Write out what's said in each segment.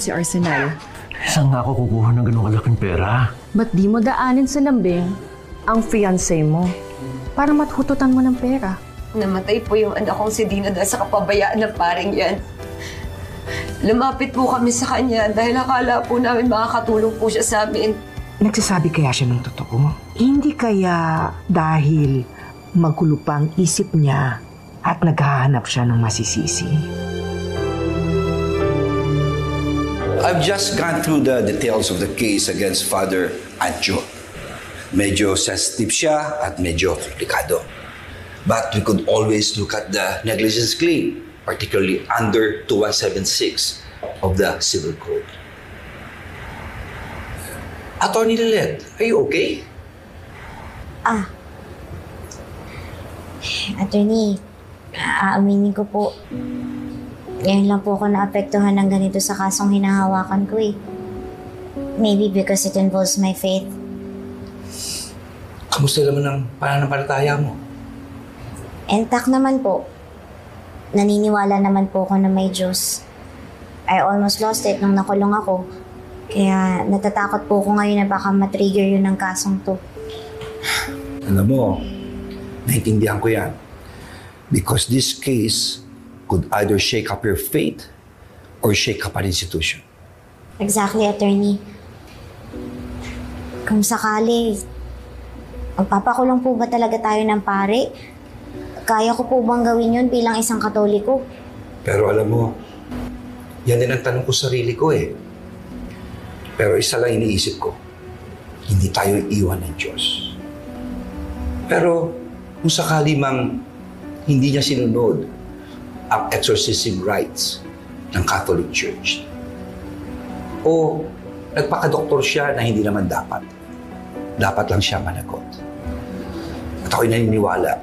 si Arsenal. Saan nga ako kukuha ng ganun kalaking pera? Ba't di mo daanin sa lambing ang fiancé mo para mathututan mo ng pera? Namatay po yung anak kong si Dino dahil sa kapabayaan ng paring yan. Lumapit po kami sa kanya dahil akala po namin makakatulong po siya sa amin. Nagsasabi kaya siya ng totoo? Hindi kaya dahil magulo pa ang isip niya at naghahanap siya ng masisisi? I've just gone through the details of the case against Father Ancho. Medyo sensitive siya at medyo komplikado. But we could always look at the negligence claim, particularly under 2176 of the Civil Code. Attorney Lilet, are you okay? Attorney, aaminin ko po. Ngayon lang po ako naapektuhan ng ganito sa kasong hinahawakan ko eh. Maybe because it involves my faith. Kamusta naman ang pananampalataya mo? Intact naman po. Naniniwala naman po ako na may Diyos. I almost lost it nung nakulong ako. Kaya natatakot po ako ngayon na baka matrigger yun ng kasong to. Alam mo, naintindihan ko yan. Because this case could either shake up your faith or shake up an institution. Exactly, attorney. Kung sakali, magpapakulong po ba talaga tayo ng pare? Kaya ko po bang gawin yun bilang isang Katoliko? Pero alam mo, yan din ang tanong ko sa sarili ko eh. Pero isa lang iniisip ko, hindi tayo iwan ng Diyos. Pero kung sakali mang hindi niya sinunod ang exorcism rites ng Catholic Church, o nagpakadoktor siya na hindi naman dapat lang siya managot. At ako'y naniniwala,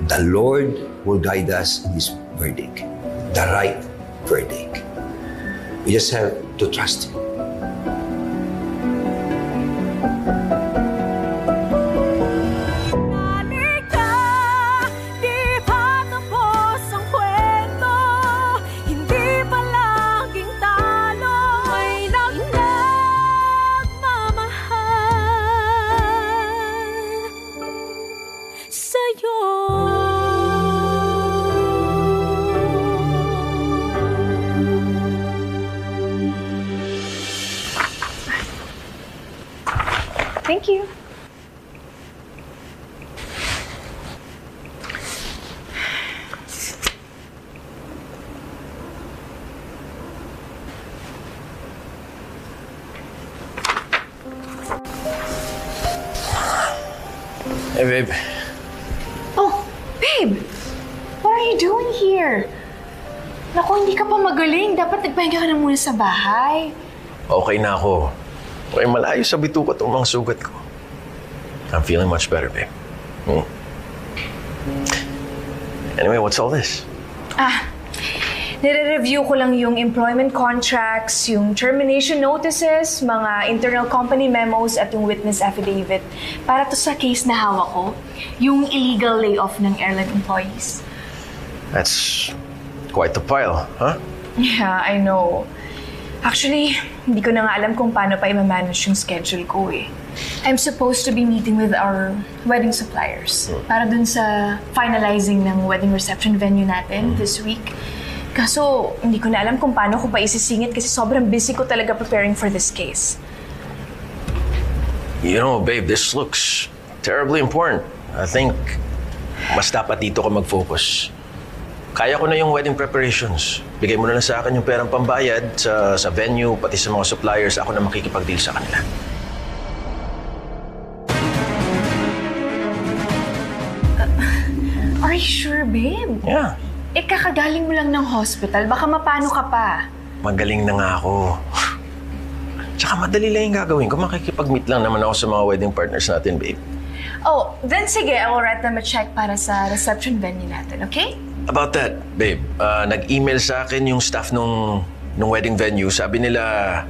the Lord will guide us in this verdict, the right verdict. We just have to trust Him. Thank you. Hey, babe. Oh, babe! What are you doing here? Naku, hindi ka pa magaling. Dapat nagpahinga ka na muna sa bahay. Okay na ako. Okay, malayo sa bituka itong mga sugat ko. I'm feeling much better, babe. Anyway, what's all this? Nire-review ko lang yung employment contracts, yung termination notices, mga internal company memos at yung witness affidavit para to sa case na hawak ko, yung illegal layoff ng airline employees. That's quite a pile, huh? Yeah, I know. Actually, hindi ko na nga alam kung paano pa i-manage yung schedule ko eh. I'm supposed to be meeting with our wedding suppliers para dun sa finalizing ng wedding reception venue natin this week. Kaso, hindi ko na alam kung paano ko pa isisingit kasi sobrang busy ko talaga preparing for this case. You know, babe, this looks terribly important. I think mas dapat dito ka mag-focus. Kaya ko na yung wedding preparations. Bigay mo na lang sa akin yung perang pambayad sa venue, pati sa mga suppliers. Ako na makikipag-deal sa kanila. Are you sure, babe? Yeah. Kakagaling mo lang ng hospital. Baka mapano ka pa. Magaling na nga ako. Tsaka madali lang yung gagawin ko. Makikipag-meet lang naman ako sa mga wedding partners natin, babe. Oh, then sige, I will write them a check para sa reception venue natin, okay? About that, babe, nag-email sa akin yung staff nung wedding venue. Sabi nila,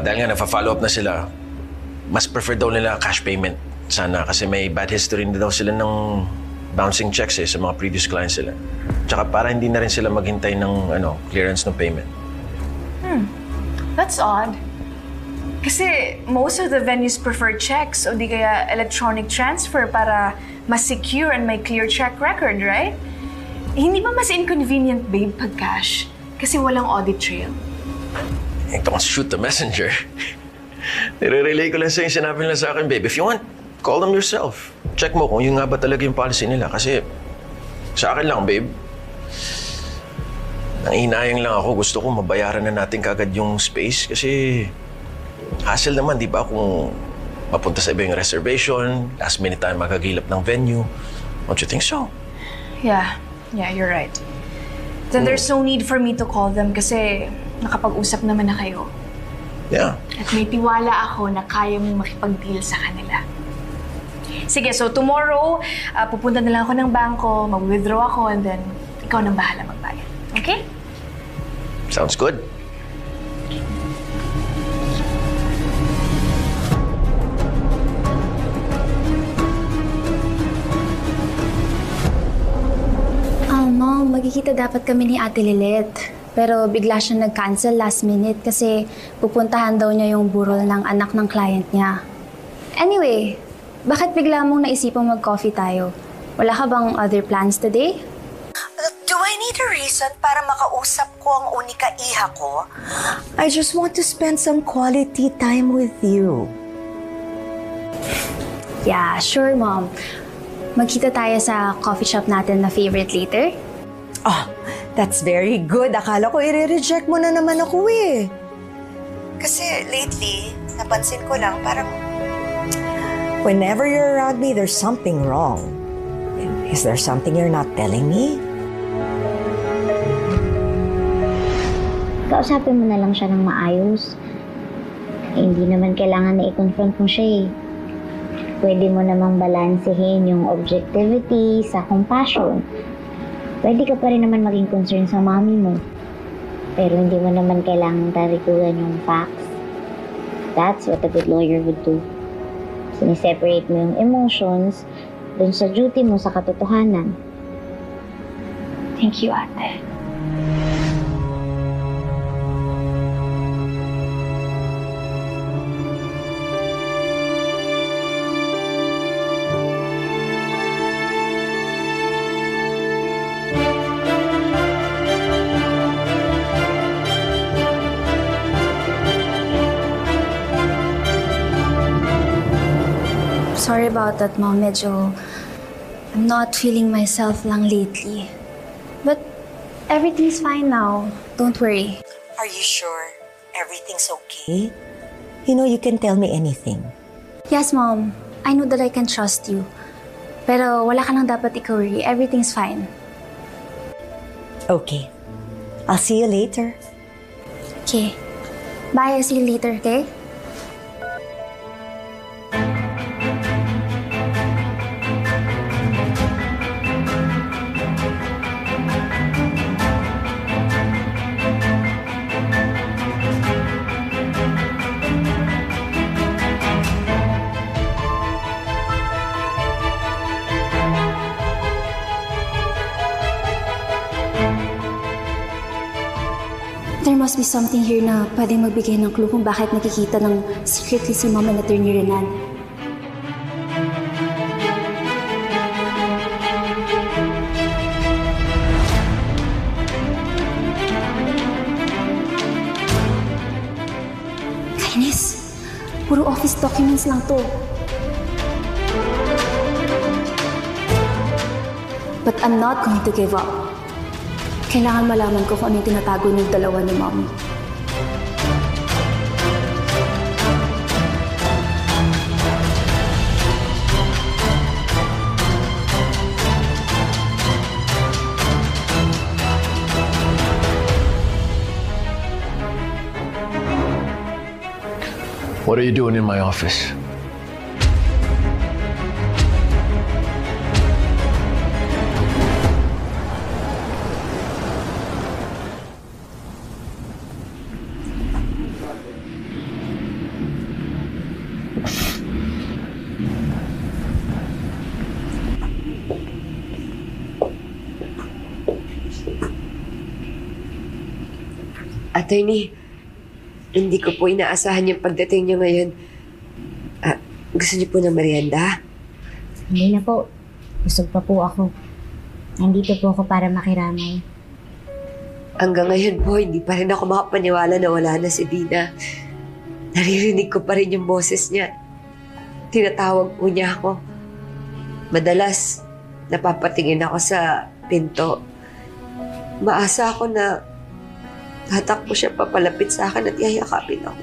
dahil nga nagpa-follow up na sila, mas prefer daw nila cash payment sana kasi may bad history na daw sila ng bouncing checks sa mga previous clients sila. Tsaka para hindi na rin sila maghintay ng clearance ng payment. That's odd. Kasi most of the venues prefer checks o di kaya electronic transfer para mas secure and may clear track record, right? Hindi ba mas inconvenient, babe, pag cash? Kasi walang audit trail. Don't shoot the messenger. Nire-relay ko lang sa yung sinabi nila sa akin, babe. If you want, call them yourself. Check mo kung yun nga ba talaga yung policy nila. Kasi sa akin lang, babe. Nanginayang lang ako. Gusto ko mabayaran na natin kagad yung space. Kasi hassle naman, di ba? Kung mapunta sa iba yung reservation, last minute tayo magagilap ng venue. Don't you think so? Yeah, you're right. Then there's no need for me to call them kasi nakapag-usap naman na kayo. Yeah. At may tiwala ako na kaya mong makipag-deal sa kanila. Sige, so tomorrow, pupunta na lang ako ng bangko, mag-withdraw ako, and then ikaw nang bahala magbayad. Okay? Sounds good. Mom, magkikita dapat kami ni Ate Lilet. Pero bigla siya nag-cancel last minute kasi pupuntahan daw niya yung burol ng anak ng client niya. Anyway, bakit bigla mong naisipang mag-coffee tayo? Wala ka bang other plans today? Do I need a reason para makausap ko ang unika iha ko? I just want to spend some quality time with you. Yeah, sure, Mom. Magkita tayo sa coffee shop natin na favorite later? Oh, that's very good. Akala ko i-reject mo na naman ako eh. Kasi lately, napansin ko lang parang whenever you're around me, there's something wrong. Is there something you're not telling me? Kausapin mo na lang siya ng maayos. Hindi naman kailangan na i-confront mo siya eh. Pwede mo namang balansehin yung objectivity sa compassion. Pwede ka pa rin naman maging concern sa mommy mo. Pero hindi mo naman kailangan tarikulan yung facts. That's what a good lawyer would do. Siniseparate mo yung emotions dun sa duty mo sa katotohanan. Thank you, Ate. Sorry about that, Mom. Medyo I'm not feeling myself lang lately. But everything's fine now. Don't worry. Are you sure everything's okay? You know, you can tell me anything. Yes, Mom. I know that I can trust you. Pero wala ka lang dapat i-worry. Everything's fine. Okay. I'll see you later. Okay. Bye. I'll see you later, okay? There must be something here na pwedeng magbigay ng clue kung bakit nakikita ng secretly si Mom and Attorney Renan. Kainis, puro office documents lang to. But I'm not going to give up. Kailangan malaman ko kung ano yung tinatago ng dalawa ni Mom. What are you doing in my office? Attorney, Hindi ko po inaasahan yung pagdating niyo ngayon. Gusto niyo po ng merienda? Hindi na po. Busog pa po ako. Nandito po ako para makiramay. Hanggang ngayon po, hindi pa rin ako makapaniwala na wala na si Dina. Naririnig ko pa rin yung boses niya. Tinatawag po niya ako. Madalas, napapatingin ako sa pinto. Maasa ako na tatakbo siya papalapit sa akin at yayakapin ako.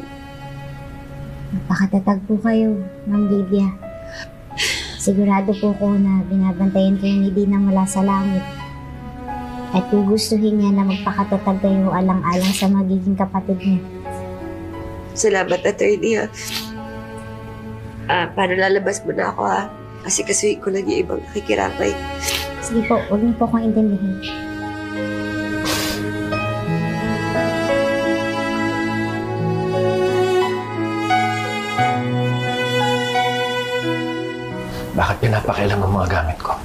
Napakatatag po kayo, Ma'am Lydia. Sigurado po ko na binabantayan kayo ni Dina mula sa langit. At gugustuhin niya na magpakatatag kayo alang-alang sa magiging kapatid niya. Salamat, Atty. Paano lalabas mo na ako, ha? Kasi ko lang yung ibang nakikiramay. Sige po, huwag niyo po akong intindihin. Bakit pinapakailan ang mga gamit ko?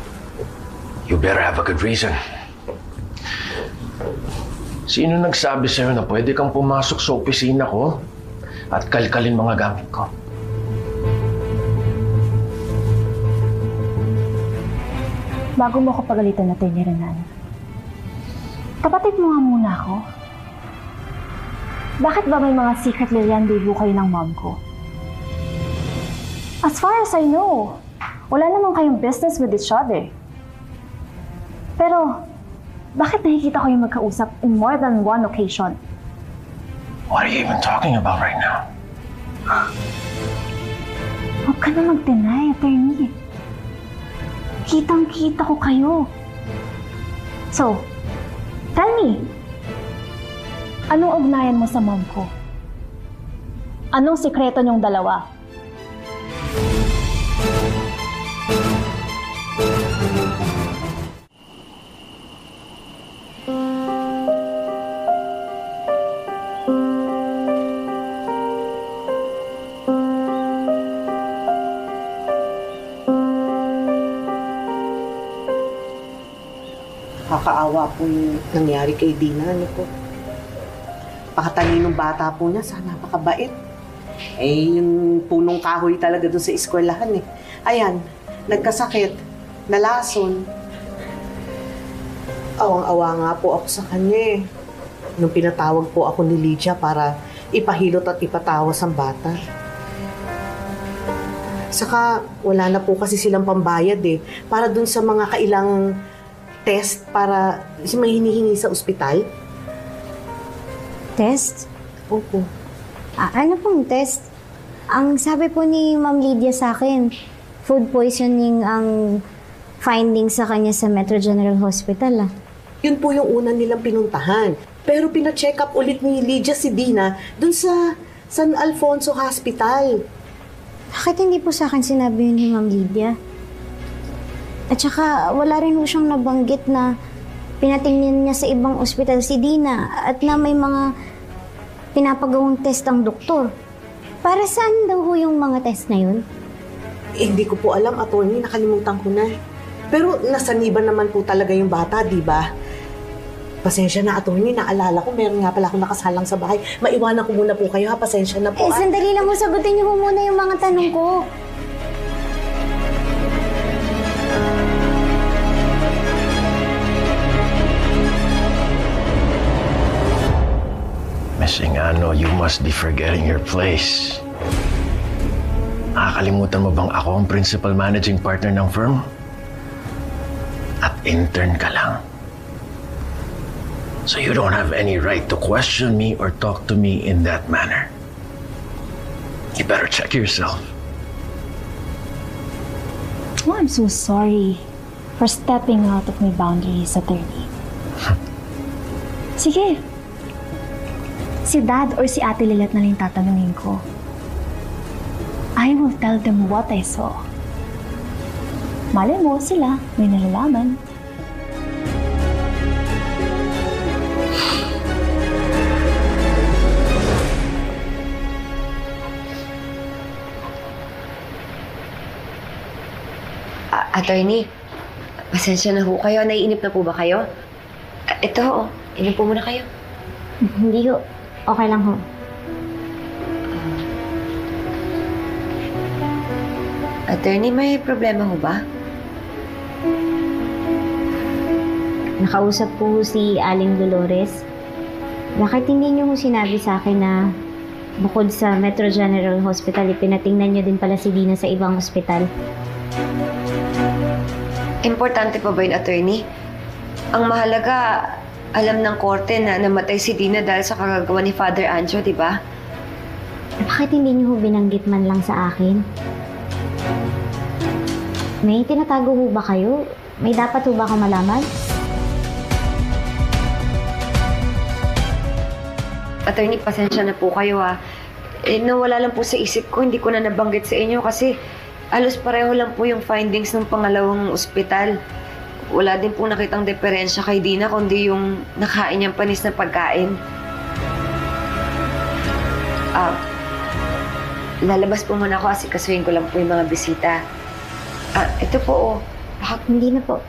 You better have a good reason. Sino nagsabi sa'yo na pwede kang pumasok sa opisina ko at kalkalin mga gamit ko? Bago mo ako pagalitan na Atty. Renan, kapatid mo nga muna ako. Bakit ba may mga secretly rendezvous kayo ng mom ko? As far as I know, wala naman kayong business with each other. Pero, bakit nakikita ko yung magkausap in more than one occasion? What are you even talking about right now? Huwag ka na mag-deny, attorney. Kitang-kita ko kayo. So, tell me, anong ugnayan mo sa mom ko? Anong sikreto niyong dalawa? Nakakaawa po yung nangyari kay Dina, ano po. Pakataninong bata po niya, sana napakabait. Yung punong kahoy talaga doon sa eskwelahan eh. Ayan, nagkasakit, nalason. Awang-awa nga po ako sa kanya eh. Nung pinatawag po ako ni Lydia para ipahilot at ipatawas ang bata. Saka wala na po kasi silang pambayad eh. Para dun sa mga kailang test para may hinihingi sa ospital. Test? Opo. Ano pong test? Ang sabi po ni Ma'am Lydia sa akin, food poisoning ang findings sa kanya sa Metro General Hospital. Yun po yung una nilang pinuntahan. Pero pina-check up ulit ni Lydia si Dina dun sa San Alfonso Hospital. Bakit hindi po sa akin sinabi yun ni Ma'am Lydia? At saka wala rin po siyang nabanggit na pinatingin niya sa ibang ospital si Dina at na may mga pinapagawang test ang doktor. Para saan daw ho yung mga test na yun? Hindi ko po alam, attorney. Nakalimutan ko na. Pero nasaniban naman po talaga yung bata, di ba? Pasensya na, attorney. Naalala ko, meron nga pala akong nakasalang sa bahay. Maiwanan ko muna po kayo, ha? Pasensya na po. Sandali lang mo. Sagutin niyo muna yung mga tanong ko. Miss Ingano, you must be forgetting your place. Nakakalimutan mo bang ako ang principal managing partner ng firm? At intern ka lang. So you don't have any right to question me or talk to me in that manner. You better check yourself. Oh, I'm so sorry for stepping out of my boundaries, attorney. Sige. Si Dad or si Ate Lilet na lang tatanungin ko. I will tell them what I saw. Malay mo sila, may nalalaman. Attorney, pasensya na ho kayo. Naiinip na po ba kayo? Ito, inom po muna kayo. Hindi ho. Okay lang ho. Attorney, may problema ho ba? Nakausap po si Aling Dolores. Bakit hindi niyo ho sinabi sa akin na bukod sa Metro General Hospital, ipinatingnan niyo din pala si Dina sa ibang ospital? Importante pa ba yun, attorney? Ang mahalaga, alam ng korte na namatay si Dina dahil sa kagagawa ni Father Anjo, di ba? Bakit hindi niyo ho binanggit man lang sa akin? May tinatago ho ba kayo? May dapat ho ba akong malaman? Attorney, pasensya na po kayo ha. Nawala lang po sa isip ko, hindi ko na nabanggit sa inyo kasi alos pareho lang po yung findings ng pangalawang ospital. Wala din po nakitang diferensya kay Dina kundi yung nakain niyang panis na pagkain. Lalabas po muna ako kasi kasuhin ko lang po yung mga bisita. Ito po oh. Hindi na po.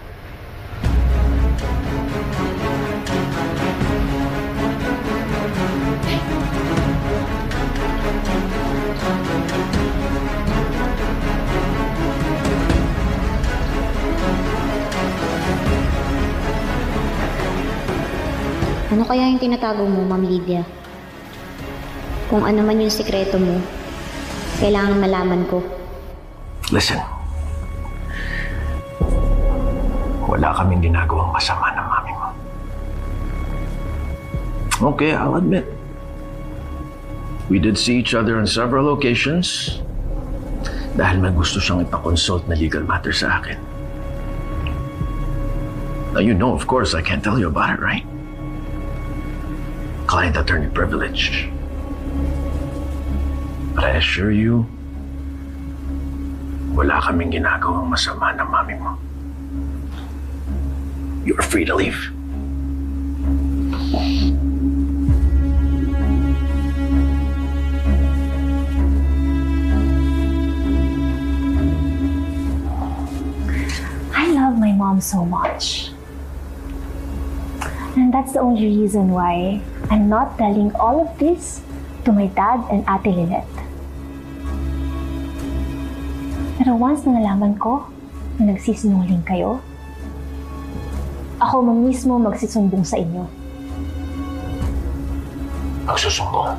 Ano kaya yung tinatago mo, Ma'am Lydia? Kung ano man yung sikreto mo, kailangan malaman ko. Listen. Wala kaming ginagawang masama ng mami mo. Okay, I'll admit. We did see each other on several occasions dahil may gusto siyang ipakonsult na legal matter sa akin. Now, you know, of course, I can't tell you about it, right? Client attorney privilege. But I assure you, wala kaming ginagawang masama ng mami mo. You're free to leave. I love my mom so much. And that's the only reason why I'm not telling all of this to my dad and Ate Lynette. Pero once na nalaman ko na nagsisinungaling kayo, ako mismo magsisumbong sa inyo. Magsusumbong?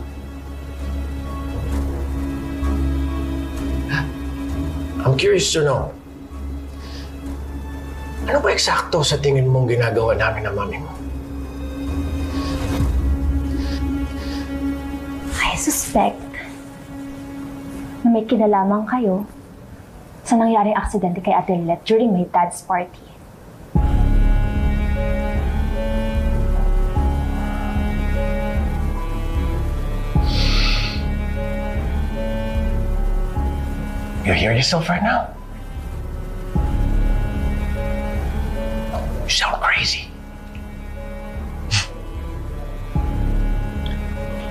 I'm curious to know. Ano ba eksakto sa tingin mong ginagawa namin ng mami mo? I suspect na may kinalaman kayo sa nangyaring aksidente kay Ate Lynette during my dad's party. You hear yourself right now? You sound crazy.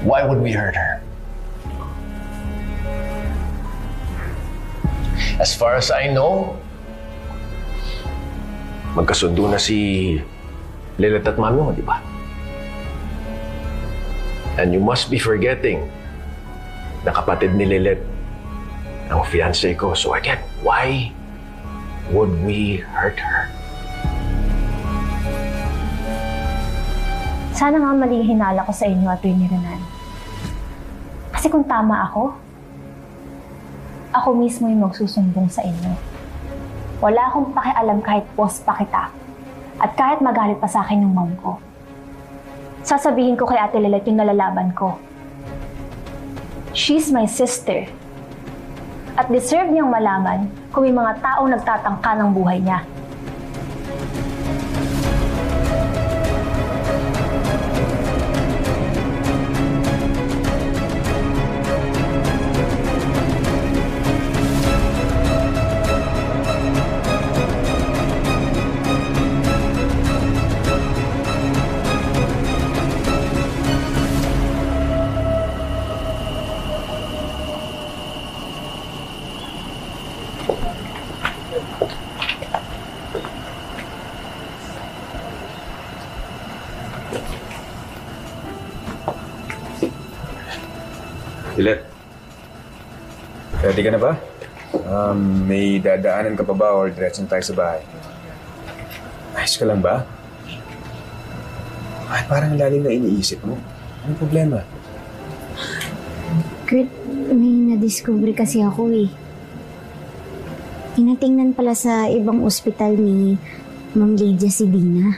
Why would we hurt her? As far as I know, magkasundo na si Lynette at mami mo, di ba? And you must be forgetting na kapatid ni Lynette ang fiancé ko. So again, why would we hurt her? Sana nga maling hinala ko sa inyo, Atty. Renan. Kasi kung tama ako mismo yung magsusumbong sa inyo. Wala akong pakialam kahit boss pa kita. At kahit magalit pa sa akin yung mom ko. Sasabihin ko kay Ate Lynette yung nalalaban ko. She's my sister. At deserve niyang malaman kung may mga taong nagtatangka ng buhay niya. Lynette, ready ka na ba? May dadaanan ka pa ba or diretso tayo sa bahay? Ayos ka lang ba? Ay, parang lalim na iniisip mo. Anong problema? Kurt, may na-discover kasi ako eh. Tinatingnan pala sa ibang ospital ni Ma'am Lydia si Dina.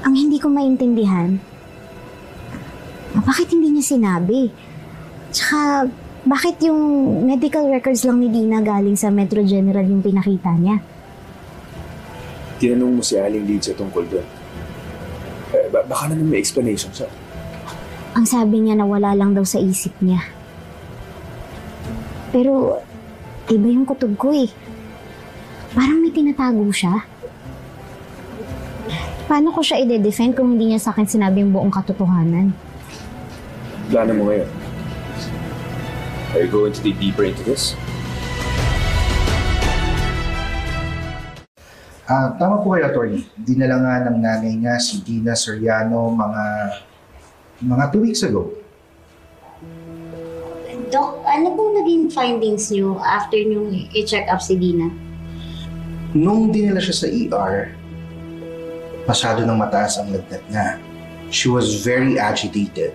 Ang hindi ko maintindihan, bakit hindi niya sinabi? Tsaka, bakit yung medical records lang ni Dina galing sa Metro General yung pinakita niya? Tinanong mo si Aling Lydia tungkol doon. Baka naman may explanation siya. Ang sabi niya na wala lang daw sa isip niya. Pero, iba yung kutob ko eh. Parang may tinatago siya. Paano ko siya i-defend kung hindi niya sa akin sinabi yung buong katotohanan? Plano mo ngayon? Are you going to dig deeper into this? Tama po kayo, Atty. Dinala nga ng nanay niya si Dina Soriano mga 2 weeks ago. Dok, ano pong naging findings niyo after niyong i-check up si Dina? Nung dinala siya sa ER, masyado nang mataas ang lagnat niya. She was very agitated.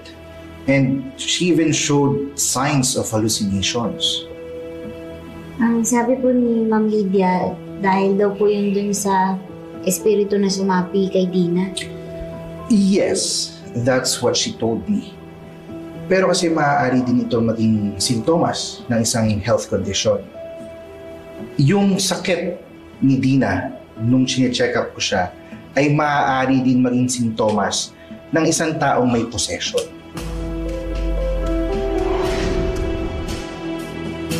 And she even showed signs of hallucinations. Ang sabi po ni Ma'am Lydia, dahil daw po yun dun sa espiritu na sumapi kay Dina. Yes, that's what she told me. Pero kasi maaari din ito maging sintomas ng isang health condition. Yung sakit ni Dina nung chine-check up ko siya ay maaari din maging sintomas ng isang taong may possession.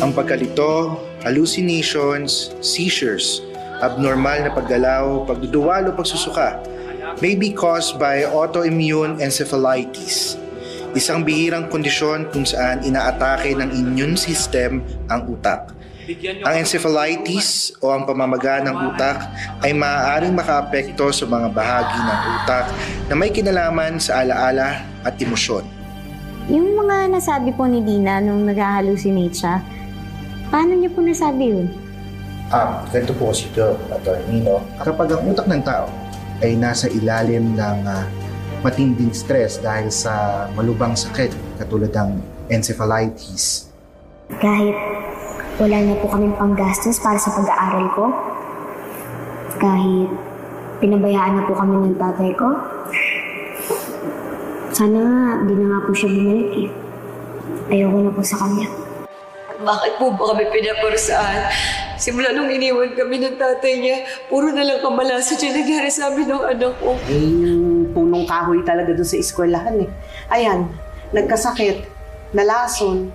Ang pagkalito, hallucinations, seizures, abnormal na paggalaw, pagduduwal o pagsusuka may be caused by autoimmune encephalitis, isang bihirang kondisyon kung saan inaatake ng immune system ang utak. Ang encephalitis o ang pamamaga ng utak ay maaaring makaapekto sa mga bahagi ng utak na may kinalaman sa alaala at emosyon. Yung mga nasabi po ni Dina nung nag-hallucinate siya, paano niyo po nasabi yun? Ganito po kasi ito, Atty. No? Kapag ang utak ng tao ay nasa ilalim ng matinding stress dahil sa malubhang sakit katulad ng encephalitis. Kahit wala na po kaming panggastos para sa pag-aaral ko, kahit pinabayaan na po kami ng tatay ko, sana nga, di na nga po siya bumalik eh. Ayoko na po sa kanya. Bakit po ba kami pinaparusahan? Simula nung iniwan kami ng tatay niya, puro na lang kamalasan siya nangyari sa amin ng anak ko. Eh, yung punong kahoy talaga doon sa eskwelahan eh. Ayan, nagkasakit, nalason.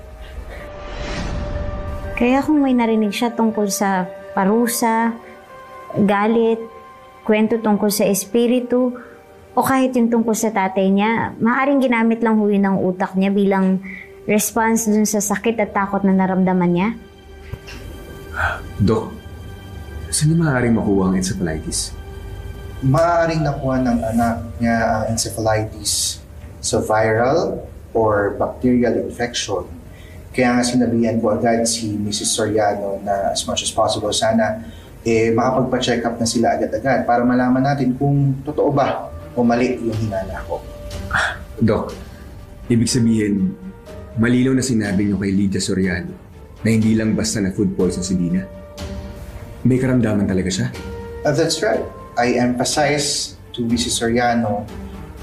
Kaya kung may narinig siya tungkol sa parusa, galit, kwento tungkol sa espiritu, o kahit yung tungkol sa tatay niya, maaaring ginamit lang huwi ng utak niya bilang response dun sa sakit at takot na naramdaman niya? Dok, saan na maaaring makuha ang encephalitis? Maaaring nakuha ng anak niya ang encephalitis sa viral or bacterial infection. Kaya nga sinabihan ko agad si Mrs. Soriano na as much as possible sana makapagpa-check up na sila agad-agad para malaman natin kung totoo ba o mali yung hinala ko. Dok, ibig sabihin, malinaw na sinabi niyo kay Lydia Soriano na hindi lang basta na food poison si Dina. May karamdaman talaga siya? That's right. I emphasize to Mrs. Soriano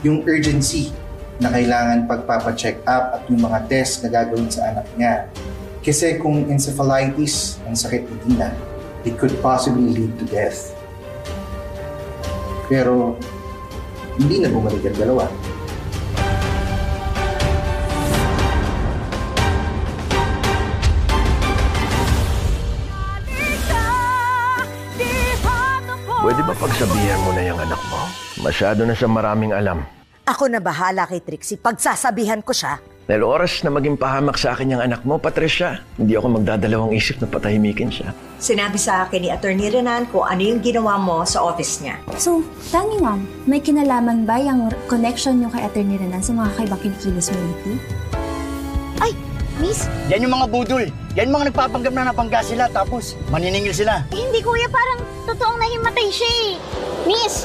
yung urgency na kailangan pagpapacheck up at yung mga test na gagawin sa anak niya. Kasi kung encephalitis ang sakit ni Dina, it could possibly lead to death. Pero hindi na bumalik ang dalawa. Pwede ba pagsabihan mo na yung anak mo? Masyado na siya maraming alam. Ako na bahala kay Trixie. Pagsasabihan ko siya. Dahil oras na maging pahamak sa akin yung anak mo, Patricia, hindi ako magdadalawang isip na patahimikin siya. Sinabi sa akin ni Atty. Renan kung ano yung ginawa mo sa office niya. So, tell me ma'am, may kinalaman ba yung connection niyo kay Atty. Renan sa mga kaibang kinikilos mo lately? Ay, Miss? Yan yung mga budol. Yan yung mga nagpapanggap na nabangga sila tapos maniningil sila. Hindi kuya, parang totoong nahimatay siya eh. Miss,